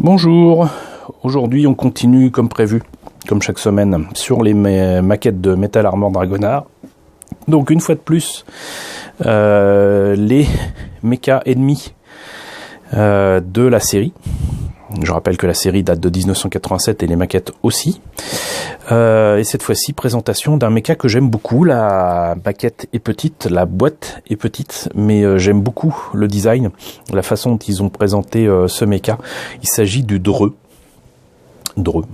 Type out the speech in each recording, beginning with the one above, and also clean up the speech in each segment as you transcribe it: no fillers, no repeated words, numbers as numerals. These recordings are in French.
Bonjour, aujourd'hui on continue comme prévu, comme chaque semaine, sur les maquettes de Metal Armor Dragonard. Donc une fois de plus, les mechas ennemis de la série. Je rappelle que la série date de 1987 et les maquettes aussi. Et cette fois-ci, présentation d'un mecha que j'aime beaucoup. La maquette est petite, la boîte est petite, mais j'aime beaucoup le design, la façon dont ils ont présenté ce mecha. Il s'agit du Dreux.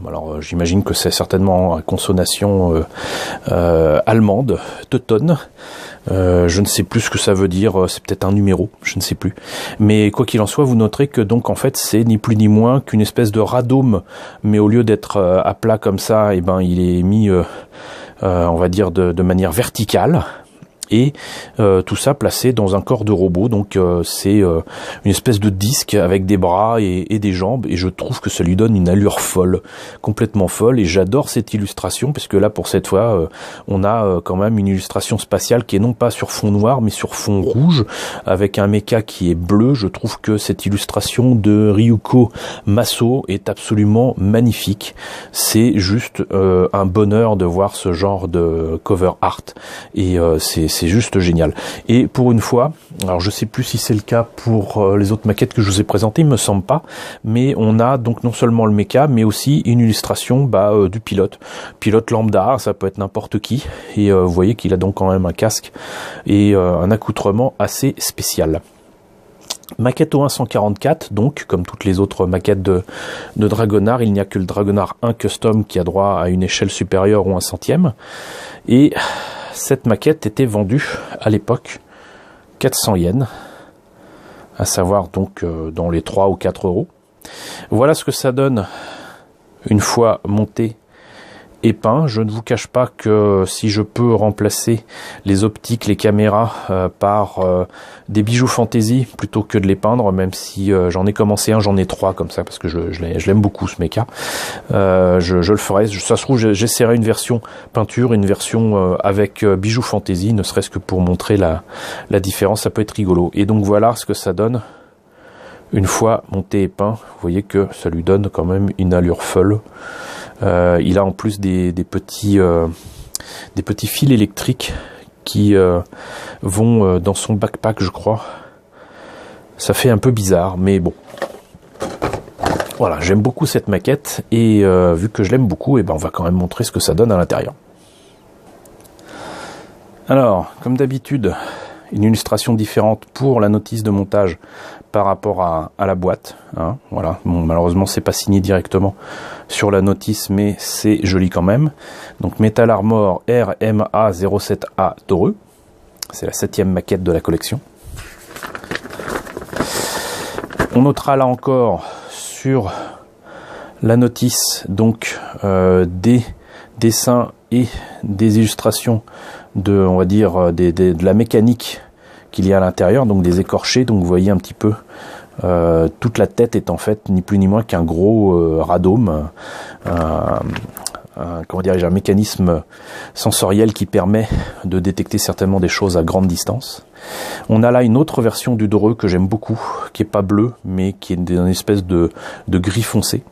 Alors j'imagine que c'est certainement à consonation allemande, teutonne. Je ne sais plus ce que ça veut dire, c'est peut-être un numéro, je ne sais plus. Mais quoi qu'il en soit, vous noterez que donc en fait c'est ni plus ni moins qu'une espèce de radome, mais au lieu d'être à plat comme ça, eh ben il est mis, on va dire de manière verticale. Et tout ça placé dans un corps de robot, donc c'est une espèce de disque avec des bras et des jambes, et je trouve que ça lui donne une allure folle, complètement folle, et j'adore cette illustration, puisque là pour cette fois on a quand même une illustration spatiale qui est non pas sur fond noir mais sur fond rouge, avec un mecha qui est bleu. Je trouve que cette illustration de Ryuko Maso est absolument magnifique, c'est juste un bonheur de voir ce genre de cover art, et c'est juste génial. Et pour une fois, alors je sais plus si c'est le cas pour les autres maquettes que je vous ai présentées, il me semble pas, mais on a donc non seulement le mecha, mais aussi une illustration du pilote lambda, ça peut être n'importe qui, et vous voyez qu'il a donc quand même un casque et un accoutrement assez spécial. Maquette au 144, donc comme toutes les autres maquettes de Dragonard, il n'y a que le Dragonard 1 Custom qui a droit à une échelle supérieure ou un centième, et cette maquette était vendue à l'époque 400 yens, à savoir donc dans les 3 ou 4 euros. Voilà ce que ça donne une fois monté et peint. Je ne vous cache pas que si je peux remplacer les optiques, les caméras par des bijoux fantasy plutôt que de les peindre, même si j'en ai commencé j'en ai 3 comme ça, parce que je l'aime beaucoup ce mecha, je le ferai. Ça se trouve j'essaierai une version peinture, une version avec bijoux fantasy, ne serait-ce que pour montrer la différence, ça peut être rigolo. Et donc voilà ce que ça donne une fois monté et peint. Vous voyez que ça lui donne quand même une allure folle. Il a en plus des petits fils électriques qui vont dans son backpack, je crois. Ça fait un peu bizarre, mais bon. Voilà, j'aime beaucoup cette maquette, et vu que je l'aime beaucoup, on va quand même montrer ce que ça donne à l'intérieur. Alors, comme d'habitude, une illustration différente pour la notice de montage par rapport à la boîte, hein, voilà. Bon, malheureusement c'est pas signé directement sur la notice, mais c'est joli quand même. Donc Metal Armor RMA07A Dreux, c'est la 7e maquette de la collection. On notera là encore sur la notice donc des dessins et des illustrations on va dire de la mécanique qu'il y a à l'intérieur, donc des écorchés. Donc vous voyez un petit peu toute la tête est en fait ni plus ni moins qu'un gros radome, comment dirais-je, un mécanisme sensoriel qui permet de détecter certainement des choses à grande distance. On a là une autre version du Dreux que j'aime beaucoup, qui est pas bleu mais qui est une espèce de gris foncé.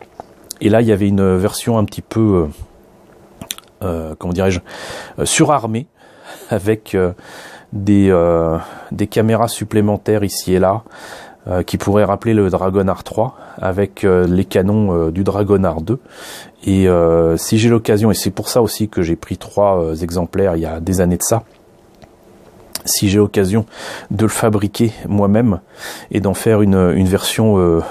Et là il y avait une version un petit peu comment dirais-je, surarmée, avec des caméras supplémentaires ici et là, qui pourraient rappeler le Dragonard 3, avec les canons du Dragonard 2. Et si j'ai l'occasion, et c'est pour ça aussi que j'ai pris 3 exemplaires il y a des années de ça, si j'ai l'occasion de le fabriquer moi-même et d'en faire une version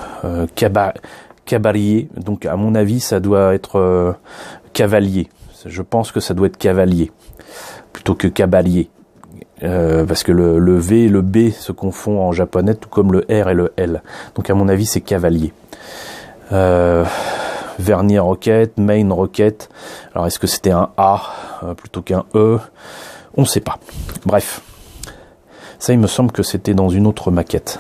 cavalier, donc à mon avis ça doit être cavalier. Je pense que ça doit être cavalier plutôt que cabalier, parce que le V et le B se confondent en japonais, tout comme le R et le L. Donc à mon avis c'est cavalier. Vernier roquette, main roquette. Alors est-ce que c'était un A plutôt qu'un E? On ne sait pas. Bref. Ça, il me semble que c'était dans une autre maquette.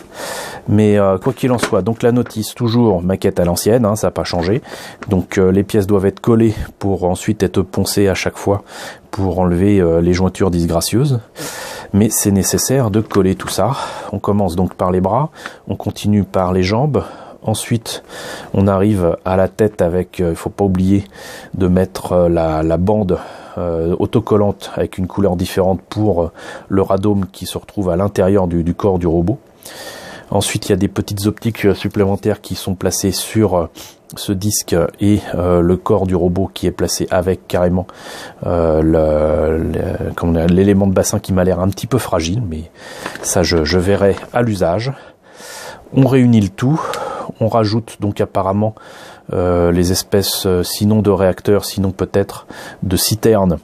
Mais quoi qu'il en soit, donc la notice, toujours maquette à l'ancienne, hein, ça n'a pas changé. Donc les pièces doivent être collées pour ensuite être poncées à chaque fois pour enlever les jointures disgracieuses. Mais c'est nécessaire de coller tout ça. On commence donc par les bras, on continue par les jambes, Ensuite, on arrive à la tête avec, il faut pas oublier de mettre la bande autocollante avec une couleur différente pour le radome qui se retrouve à l'intérieur du corps du robot. Ensuite, il y a des petites optiques supplémentaires qui sont placées sur ce disque et le corps du robot qui est placé avec carrément l'élément de bassin qui m'a l'air un petit peu fragile, mais ça je verrai à l'usage. On réunit le tout, on rajoute donc apparemment les espèces sinon de réacteurs, sinon peut-être de citernes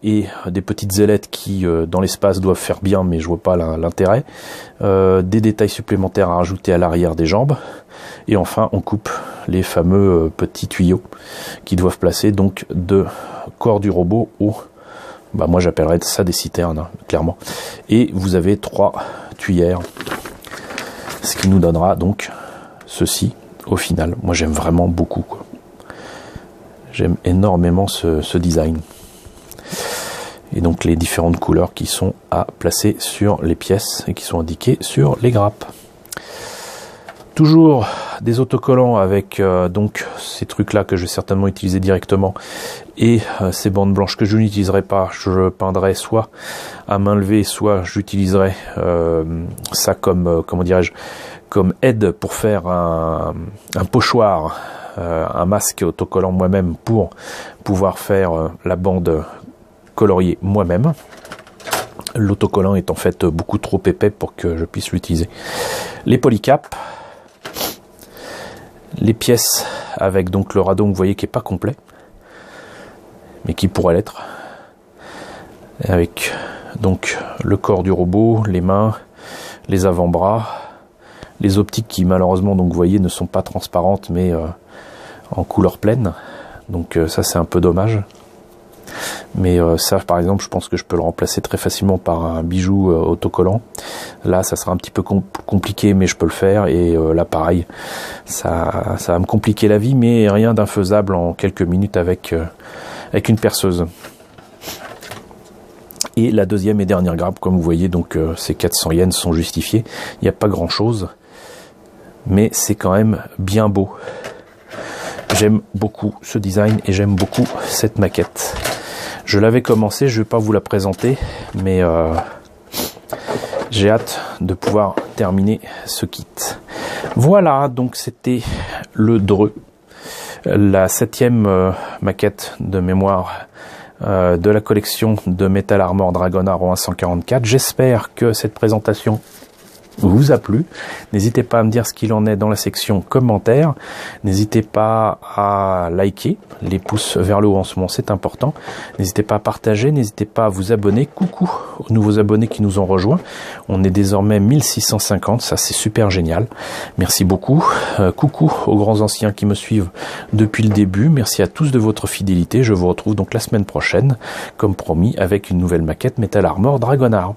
et des petites ailettes qui dans l'espace doivent faire bien, mais je vois pas l'intérêt. Des détails supplémentaires à rajouter à l'arrière des jambes. Et enfin, on coupe les fameux petits tuyaux qui doivent placer donc de corps du robot au... moi j'appellerais ça des citernes, hein, clairement. Et vous avez 3 tuyères, ce qui nous donnera donc ceci au final. Moi j'aime vraiment beaucoup, quoi. J'aime énormément ce design. Et donc les différentes couleurs qui sont à placer sur les pièces et qui sont indiquées sur les grappes. Toujours des autocollants avec donc ces trucs là que je vais certainement utiliser directement et ces bandes blanches que je n'utiliserai pas, je peindrai soit à main levée, soit j'utiliserai ça comme comment dirais-je, comme aide pour faire un pochoir, un masque autocollant moi-même pour pouvoir faire la bande coloriée moi-même. L'autocollant est en fait beaucoup trop épais pour que je puisse l'utiliser. Les polycaps, les pièces avec donc le radome, vous voyez qui est pas complet, mais qui pourrait l'être, avec donc le corps du robot, les mains, les avant-bras, les optiques qui malheureusement donc vous voyez ne sont pas transparentes mais en couleur pleine, donc ça c'est un peu dommage. Mais ça par exemple je pense que je peux le remplacer très facilement par un bijou autocollant. Là ça sera un petit peu compliqué mais je peux le faire, et là pareil ça va me compliquer la vie, mais rien d'infaisable en quelques minutes avec une perceuse. Et la deuxième et dernière grappe, comme vous voyez, donc ces 400 yens sont justifiés, il n'y a pas grand chose mais c'est quand même bien beau. J'aime beaucoup ce design et j'aime beaucoup cette maquette. Je l'avais commencé, je ne vais pas vous la présenter, mais j'ai hâte de pouvoir terminer ce kit. Voilà, donc c'était le Dreux, la 7e maquette de mémoire de la collection de Metal Armor Dragonheart en 144. J'espère que cette présentation vous a plu. N'hésitez pas à me dire ce qu'il en est dans la section commentaires. N'hésitez pas à liker, les pouces vers le haut en ce moment c'est important. N'hésitez pas à partager, n'hésitez pas à vous abonner. Coucou aux nouveaux abonnés qui nous ont rejoints. On est désormais 1650, ça c'est super génial. Merci beaucoup. Coucou aux grands anciens qui me suivent depuis le début. Merci à tous de votre fidélité. Je vous retrouve donc la semaine prochaine, comme promis, avec une nouvelle maquette Metal Armor Dragonheart.